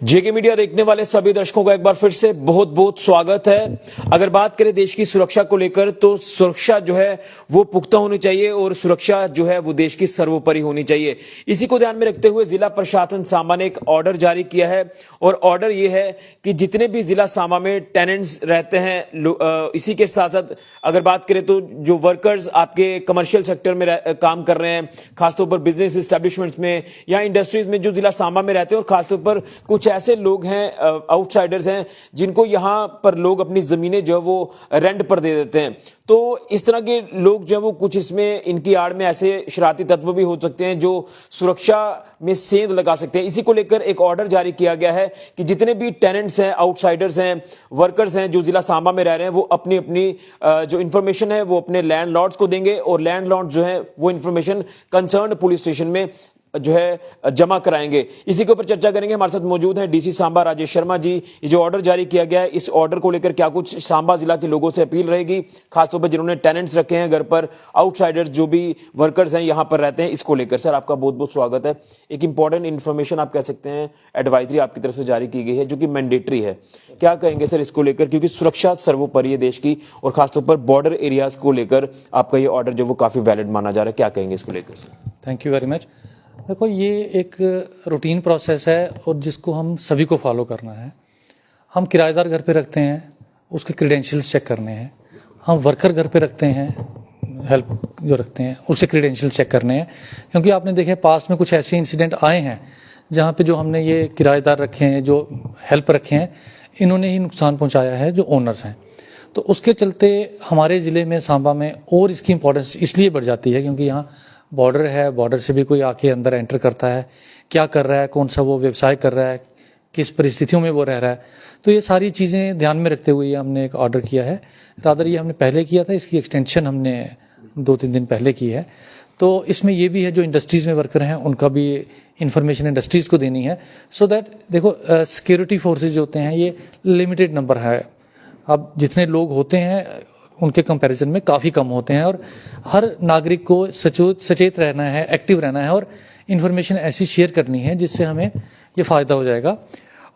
जेके media देखने वाले सभी दर्शकों का एक बार फिर से बहुत बहुत स्वागत है। अगर बात करें देश की सुरक्षा को लेकर तो सुरक्षा जो है वो पुख्ता होनी चाहिए और सुरक्षा जो है वो देश की सर्वोपरि होनी चाहिए। इसी को ध्यान में रखते हुए जिला प्रशासन सांबा ने एक ऑर्डर जारी किया है और ऑर्डर ये है कि जितने भी जिला सांबा में टेनेंट्स रहते हैं, इसी के साथ साथ अगर बात करें तो जो वर्कर्स आपके कमर्शियल सेक्टर में काम कर रहे हैं, खासतौर पर बिजनेस एस्टेब्लिशमेंट्स में या इंडस्ट्रीज में जो जिला सांबा में रहते हैं, और खासतौर पर कुछ ऐसे लोग हैं, आउटसाइडर्स हैं, जिनको यहां पर लोग अपनी जमीनें जो है वो रेंट पर दे देते हैं। तो इस तरह के लोग जो है वो कुछ इसमें इनकी आड़ में ऐसे शरारती तत्व भी हो सकते हैं जो सुरक्षा में सेंध लगा सकते हैं। इसी को लेकर एक ऑर्डर जारी किया गया है कि जितने भी टेनेंट्स हैं, आउटसाइडर्स हैं, वर्कर्स हैं जो जिला सांबा में रह रहे हैं, वो अपनी अपनी जो इंफॉर्मेशन है वो अपने लैंडलॉर्ड्स को देंगे और लैंडलॉर्ड जो है वो इंफॉर्मेशन कंसर्न्ड पुलिस स्टेशन में जो है जमा कराएंगे। इसी के ऊपर चर्चा करेंगे। हमारे साथ मौजूद हैं डीसी सांबा राजेश शर्मा जी। ये जो ऑर्डर जारी किया गया है, इस ऑर्डर को लेकर क्या कुछ सांबा जिला के लोगों से अपील रहेगी, खासतौर पर जिन्होंने टेनेंट्स रखे हैं घर पर, आउटसाइडर्स जो भी वर्कर्स हैं यहां पर रहते हैं, इसको लेकर सर आपका बहुत बहुत स्वागत है। एक इंपॉर्टेंट इन्फॉर्मेशन आप कह सकते हैं, एडवाइजरी आपकी तरफ से जारी की गई है जो कि मैंडेटरी है, क्या कहेंगे सर इसको लेकर, क्योंकि सुरक्षा सर्वोपरि है देश की और खासतौर पर बॉर्डर एरियाज को लेकर आपका ये ऑर्डर जो वो काफी वैलिड माना जा रहा है, क्या कहेंगे इसको लेकर? Thank you very much. देखो, ये एक रूटीन प्रोसेस है और जिसको हम सभी को फॉलो करना है। हम किराएदार घर पे रखते हैं, उसके क्रीडेंशियल्स चेक करने हैं। हम वर्कर घर पे रखते हैं, हेल्प जो रखते हैं, उसके क्रीडेंशियल्स चेक करने हैं। क्योंकि आपने देखे पास्ट में कुछ ऐसे इंसिडेंट आए हैं जहाँ पे जो हमने ये किराएदार रखे हैं, जो हेल्प रखे हैं, इन्होंने ही नुकसान पहुँचाया है जो ओनर्स हैं। तो उसके चलते हमारे ज़िले में, सांबा में, और इसकी इंपॉर्टेंस इसलिए बढ़ जाती है क्योंकि यहाँ बॉर्डर है। बॉर्डर से भी कोई आके अंदर एंटर करता है, क्या कर रहा है, कौन सा वो व्यवसाय कर रहा है, किस परिस्थितियों में वो रह रहा है। तो ये सारी चीज़ें ध्यान में रखते हुए हमने एक ऑर्डर किया है। रादर ये हमने पहले किया था, इसकी एक्सटेंशन हमने 2-3 दिन पहले की है। तो इसमें ये भी है जो इंडस्ट्रीज़ में वर्कर हैं उनका भी इंफॉर्मेशन इंडस्ट्रीज़ को देनी है, सो दैट देखो सिक्योरिटी फोर्सेज होते हैं ये लिमिटेड नंबर है। अब जितने लोग होते हैं उनके कंपैरिजन में काफ़ी कम होते हैं और हर नागरिक को सचेत रहना है, एक्टिव रहना है और इन्फॉर्मेशन ऐसी शेयर करनी है जिससे हमें ये फ़ायदा हो जाएगा।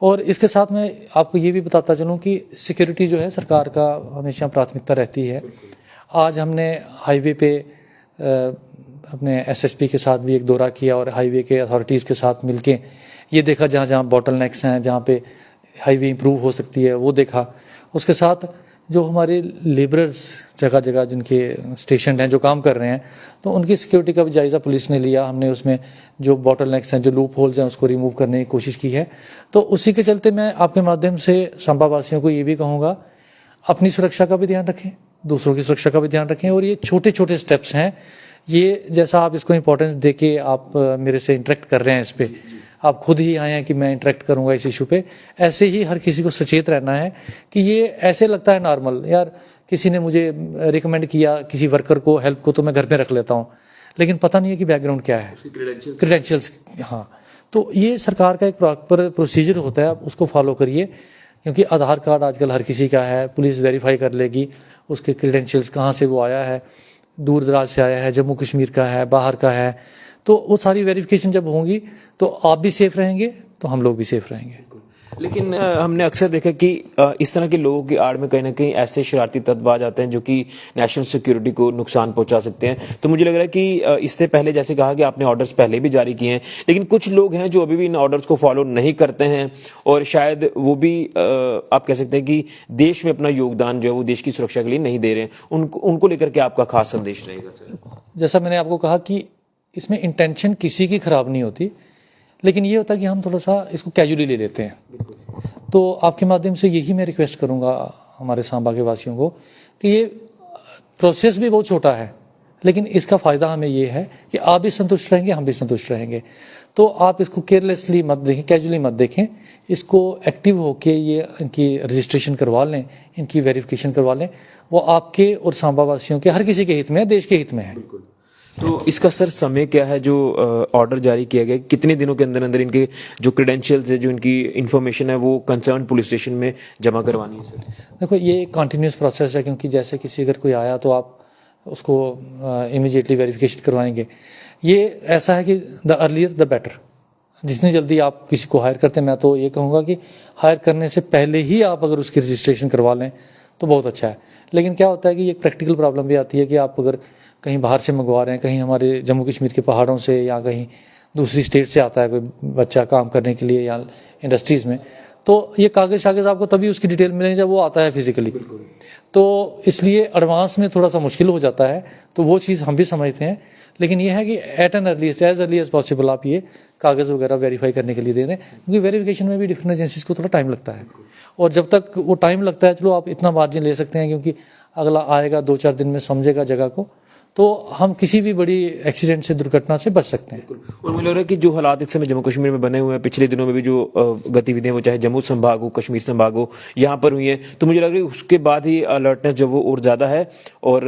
और इसके साथ मैं आपको ये भी बताता चलूँ कि सिक्योरिटी जो है सरकार का हमेशा प्राथमिकता रहती है। आज हमने हाईवे पे अपने एसएसपी के साथ भी एक दौरा किया और हाईवे के अथॉरिटीज़ के साथ मिलके ये देखा जहाँ जहाँ बॉटलनेक्स हैं, जहाँ पे हाईवे इंप्रूव हो सकती है, वो देखा। उसके साथ जो हमारे लेबरर्स जगह जगह जिनके स्टेशन हैं, जो काम कर रहे हैं, तो उनकी सिक्योरिटी का भी जायज़ा पुलिस ने लिया। हमने उसमें जो बॉटलनेक्स हैं, जो लूप होल्स हैं, उसको रिमूव करने की कोशिश की है। तो उसी के चलते मैं आपके माध्यम से सांबा वासियों को ये भी कहूँगा, अपनी सुरक्षा का भी ध्यान रखें, दूसरों की सुरक्षा का भी ध्यान रखें। और ये छोटे छोटे स्टेप्स हैं, ये जैसा आप इसको इंपॉर्टेंस दे के आप मेरे से इंटरेक्ट कर रहे हैं, इस पर आप खुद ही आए हैं कि मैं इंटरेक्ट करूंगा इस इशू पे, ऐसे ही हर किसी को सचेत रहना है कि ये ऐसे लगता है नॉर्मल, यार किसी ने मुझे रिकमेंड किया किसी वर्कर को, हेल्प को, तो मैं घर पे रख लेता हूँ, लेकिन पता नहीं है कि बैकग्राउंड क्या है, क्रेडेंशियल्स। हाँ, तो ये सरकार का एक प्रॉपर प्रोसीजर होता है, आप उसको फॉलो करिए। क्योंकि आधार कार्ड आजकल हर किसी का है, पुलिस वेरीफाई कर लेगी उसके क्रेडेंशियल्स, कहाँ से वो आया है, दूर दराज से आया है, जम्मू कश्मीर का है, बाहर का है। तो वो सारी वेरिफिकेशन जब होंगी तो आप भी सेफ रहेंगे, तो हम लोग भी सेफ रहेंगे। लेकिन हमने अक्सर देखा कि इस तरह के लोगों की आड़ में कहीं ना कहीं ऐसे शरारती तत्व आ जाते हैं जो कि नेशनल सिक्योरिटी को नुकसान पहुंचा सकते हैं। तो मुझे लग रहा है कि इससे पहले जैसे कहा कि आपने ऑर्डर्स पहले भी जारी किए हैं, लेकिन कुछ लोग हैं जो अभी भी इन ऑर्डर्स को फॉलो नहीं करते हैं और शायद वो भी आप कह सकते हैं कि देश में अपना योगदान जो है वो देश की सुरक्षा के लिए नहीं दे रहे हैं। उनको लेकर के आपका खास संदेश रहेगा सर? जैसा मैंने आपको कहा कि इसमें इंटेंशन किसी की खराब नहीं होती, लेकिन ये होता है कि हम थोड़ा सा इसको कैजुअली ले लेते हैं। तो आपके माध्यम से यही मैं रिक्वेस्ट करूंगा हमारे सांबा के वासियों को कि ये प्रोसेस भी बहुत छोटा है, लेकिन इसका फ़ायदा हमें ये है कि आप भी संतुष्ट रहेंगे, हम भी संतुष्ट रहेंगे। तो आप इसको केयरलेसली मत देखें, कैजुअली मत देखें, इसको एक्टिव होके ये इनकी रजिस्ट्रेशन करवा लें, इनकी वेरिफिकेशन करवा लें। वो आपके और सांबा वासियों के, हर किसी के हित में है, देश के हित में है। तो इसका सर समय क्या है जो ऑर्डर जारी किया गया, कितने दिनों के अंदर अंदर इनके जो क्रेडेंशियल्स है, जो इनकी इन्फॉर्मेशन है, वो कंसर्न पुलिस स्टेशन में जमा करवानी है सर? देखो, ये कंटिन्यूस प्रोसेस है, क्योंकि जैसे किसी अगर कोई आया तो आप उसको इमीडिएटली वेरिफिकेशन करवाएंगे। ये ऐसा है कि द अर्लियर द बेटर। जितनी जल्दी आप किसी को हायर करते हैं, मैं तो ये कहूँगा कि हायर करने से पहले ही आप अगर उसकी रजिस्ट्रेशन करवा लें तो बहुत अच्छा है। लेकिन क्या होता है कि एक प्रैक्टिकल प्रॉब्लम भी आती है कि आप अगर कहीं बाहर से मंगवा रहे हैं, कहीं हमारे जम्मू कश्मीर के पहाड़ों से या कहीं दूसरी स्टेट से आता है कोई बच्चा काम करने के लिए या इंडस्ट्रीज़ में, तो ये कागज़ आपको तभी उसकी डिटेल मिलेंगे जब वो आता है फिजिकली। तो इसलिए एडवांस में थोड़ा सा मुश्किल हो जाता है, तो वो चीज़ हम भी समझते हैं। लेकिन ये है कि at an early age possible आप ये कागज़ वगैरह वेरीफाई करने के लिए दे दें, क्योंकि वेरिफिकेशन में भी डिफरेंट एजेंसीज को थोड़ा टाइम लगता है। और जब तक वो टाइम लगता है, चलो आप इतना मार्जिन ले सकते हैं क्योंकि अगला आएगा 2-4 दिन में समझेगा जगह को, तो हम किसी भी बड़ी एक्सीडेंट से, दुर्घटना से बच सकते हैं। और मुझे लग रहा है कि जो हालात इस समय जम्मू कश्मीर में बने हुए हैं, पिछले दिनों में भी जो गतिविधियां, वो चाहे जम्मू संभाग हो, कश्मीर संभाग हो, यहाँ पर हुई हैं, तो मुझे लग रहा है उसके बाद ही अलर्टनेस जो वो और ज़्यादा है। और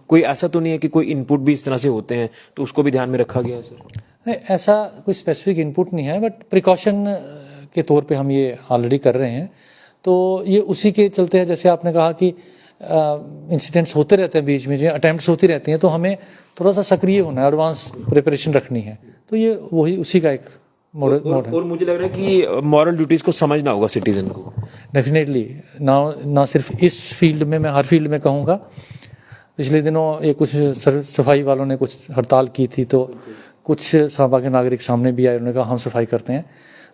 कोई ऐसा तो नहीं है कि कोई इनपुट भी इस तरह से होते हैं, तो उसको भी ध्यान में रखा गया है सर? नहीं, ऐसा कोई स्पेसिफिक इनपुट नहीं है, बट प्रिकॉशन के तौर पे हम ये ऑलरेडी कर रहे हैं। तो ये उसी के चलते है, जैसे आपने कहा कि इंसिडेंट्स होते रहते हैं बीच में, जो अटैम्प्ट्स होती रहती हैं, तो हमें थोड़ा सा सक्रिय होना है, एडवांस प्रिपरेशन रखनी है। तो ये वही उसी का एक मोड है। और मुझे लग रहा है कि मॉरल ड्यूटीज को समझना होगा सिटीजन को। डेफिनेटली ना सिर्फ इस फील्ड में, मैं हर फील्ड में कहूँगा। पिछले दिनों ये कुछ सफाई वालों ने कुछ हड़ताल की थी, तो कुछ सांबा के नागरिक सामने भी आए, उन्होंने कहा हम सफाई करते हैं।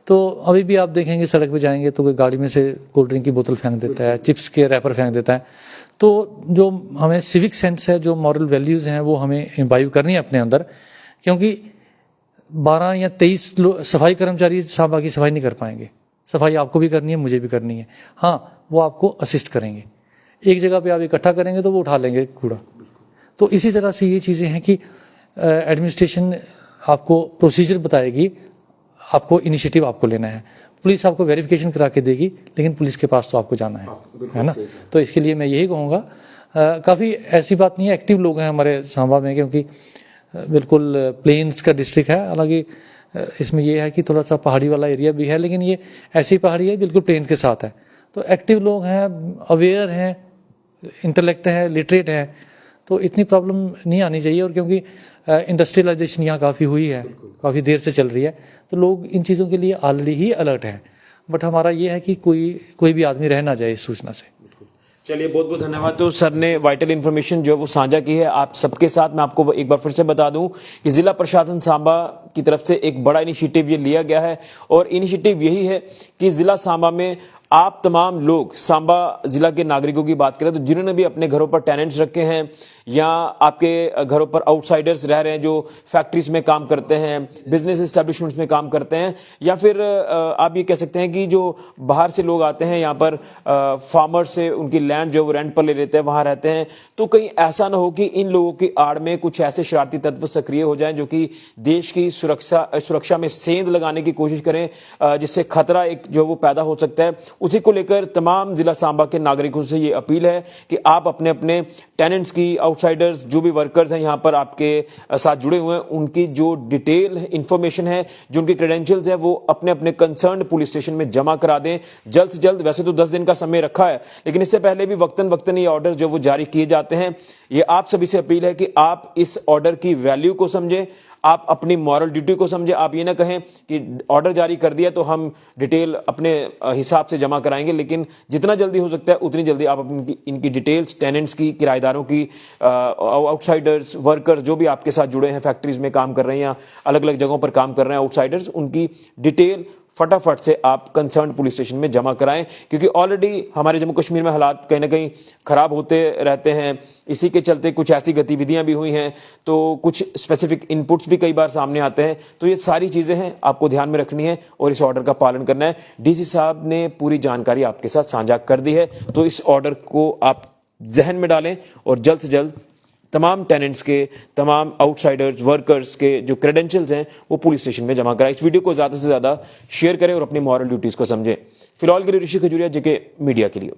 तो अभी भी आप देखेंगे सड़क पे जाएंगे तो कोई गाड़ी में से कोल्ड ड्रिंक की बोतल फेंक देता है, चिप्स के रैपर फेंक देता है। तो जो हमें सिविक सेंस है, जो मॉरल वैल्यूज़ हैं, वो हमें इम्बाइव करनी है अपने अंदर, क्योंकि 12 या 23 सफाई कर्मचारी सांबा की सफाई नहीं कर पाएंगे। सफाई आपको भी करनी है, मुझे भी करनी है। हाँ, वो आपको असिस्ट करेंगे। एक जगह पे आप इकट्ठा करेंगे तो वो उठा लेंगे कूड़ा। तो इसी तरह से ये चीज़ें हैं कि एडमिनिस्ट्रेशन आपको प्रोसीजर बताएगी, आपको इनिशिएटिव आपको लेना है। पुलिस आपको वेरिफिकेशन करा के देगी, लेकिन पुलिस के पास तो आपको जाना है ना। तो इसके लिए मैं यही कहूँगा, काफ़ी ऐसी बात नहीं है, एक्टिव लोग हैं हमारे सांबा में, क्योंकि बिल्कुल प्लेन्स का डिस्ट्रिक्ट है। हालांकि इसमें यह है कि थोड़ा सा पहाड़ी वाला एरिया भी है, लेकिन ये ऐसी पहाड़ी है बिल्कुल प्लेन के साथ है। तो एक्टिव लोग हैं, अवेयर हैं, इंटेलेक्ट है, लिटरेट है, तो इतनी प्रॉब्लम नहीं आनी चाहिए। और क्योंकि इंडस्ट्रियलाइजेशन यहाँ काफ़ी हुई है, काफ़ी देर से चल रही है, तो लोग इन चीज़ों के लिए ऑलरेडी ही अलर्ट हैं। बट हमारा ये है कि कोई भी आदमी रह ना जाए इस सूचना से। चलिए, बहुत बहुत धन्यवाद। तो सर ने वाइटल इन्फॉर्मेशन जो वो साझा की है आप सबके साथ। मैं आपको एक बार फिर से बता दूं कि जिला प्रशासन सांबा की तरफ से एक बड़ा इनिशिएटिव ये लिया गया है, और इनिशिएटिव यही है कि जिला सांबा में आप तमाम लोग, सांबा जिला के नागरिकों की बात करें तो जिन्होंने भी अपने घरों पर टेनेंट्स रखे हैं, या आपके घरों पर आउटसाइडर्स रह रहे हैं जो फैक्ट्रीज में काम करते हैं, बिजनेस एस्टेब्लिशमेंट्स में काम करते हैं, या फिर आप ये कह सकते हैं कि जो बाहर से लोग आते हैं यहाँ पर, फार्मर से उनकी लैंड जो वो रेंट पर ले लेते हैं, वहां रहते हैं, तो कहीं ऐसा ना हो कि इन लोगों की आड़ में कुछ ऐसे शरारती तत्व सक्रिय हो जाएं जो कि देश की सुरक्षा में सेंध लगाने की कोशिश करें, जिससे खतरा एक जो वो पैदा हो सकता है। उसी को लेकर तमाम जिला सांबा के नागरिकों से ये अपील है कि आप अपने अपने टेनेंट्स की, आउटसाइडर्स जो भी वर्कर्स हैं यहाँ पर आपके साथ जुड़े हुए हैं, उनकी जो डिटेल इंफॉर्मेशन है, जो उनकी क्रेडेंशियल्स है, वो अपने अपने कंसर्न पुलिस स्टेशन में जमा करा दें जल्द से जल्द। वैसे तो 10 दिन का समय रखा है, लेकिन इससे पहले भी वक्तन ये ऑर्डर जो वो जारी किए जाते हैं। ये आप सभी से अपील है कि आप इस ऑर्डर की वैल्यू को समझें, आप अपनी मॉरल ड्यूटी को समझे। आप ये ना कहें कि ऑर्डर जारी कर दिया तो हम डिटेल अपने हिसाब से जमा कराएंगे, लेकिन जितना जल्दी हो सकता है उतनी जल्दी आप अपनी इनकी डिटेल्स, टेनेंट्स की, किराएदारों की, आउटसाइडर्स, वर्कर्स जो भी आपके साथ जुड़े हैं, फैक्ट्रीज में काम कर रहे हैं या अलग अलग जगहों पर काम कर रहे हैं आउटसाइडर्स, उनकी डिटेल फटाफट से आप कंसर्न पुलिस स्टेशन में जमा कराएं, क्योंकि ऑलरेडी हमारे जम्मू कश्मीर में हालात कहीं ना कहीं खराब होते रहते हैं। इसी के चलते कुछ ऐसी गतिविधियां भी हुई हैं, तो कुछ स्पेसिफिक इनपुट्स भी कई बार सामने आते हैं। तो ये सारी चीजें हैं, आपको ध्यान में रखनी है और इस ऑर्डर का पालन करना है। डीसी साहब ने पूरी जानकारी आपके साथ साझा कर दी है, तो इस ऑर्डर को आप जहन में डालें और जल्द से जल्द तमाम टेनेंट्स के, तमाम आउटसाइडर्स, वर्कर्स के जो क्रेडेंशियल्स हैं वो पुलिस स्टेशन में जमा कराएं। इस वीडियो को ज़्यादा से ज़्यादा शेयर करें और अपनी मॉरल ड्यूटीज़ को समझें। फिलहाल के लिए ऋषि खजूरिया, जेके मीडिया के लिए।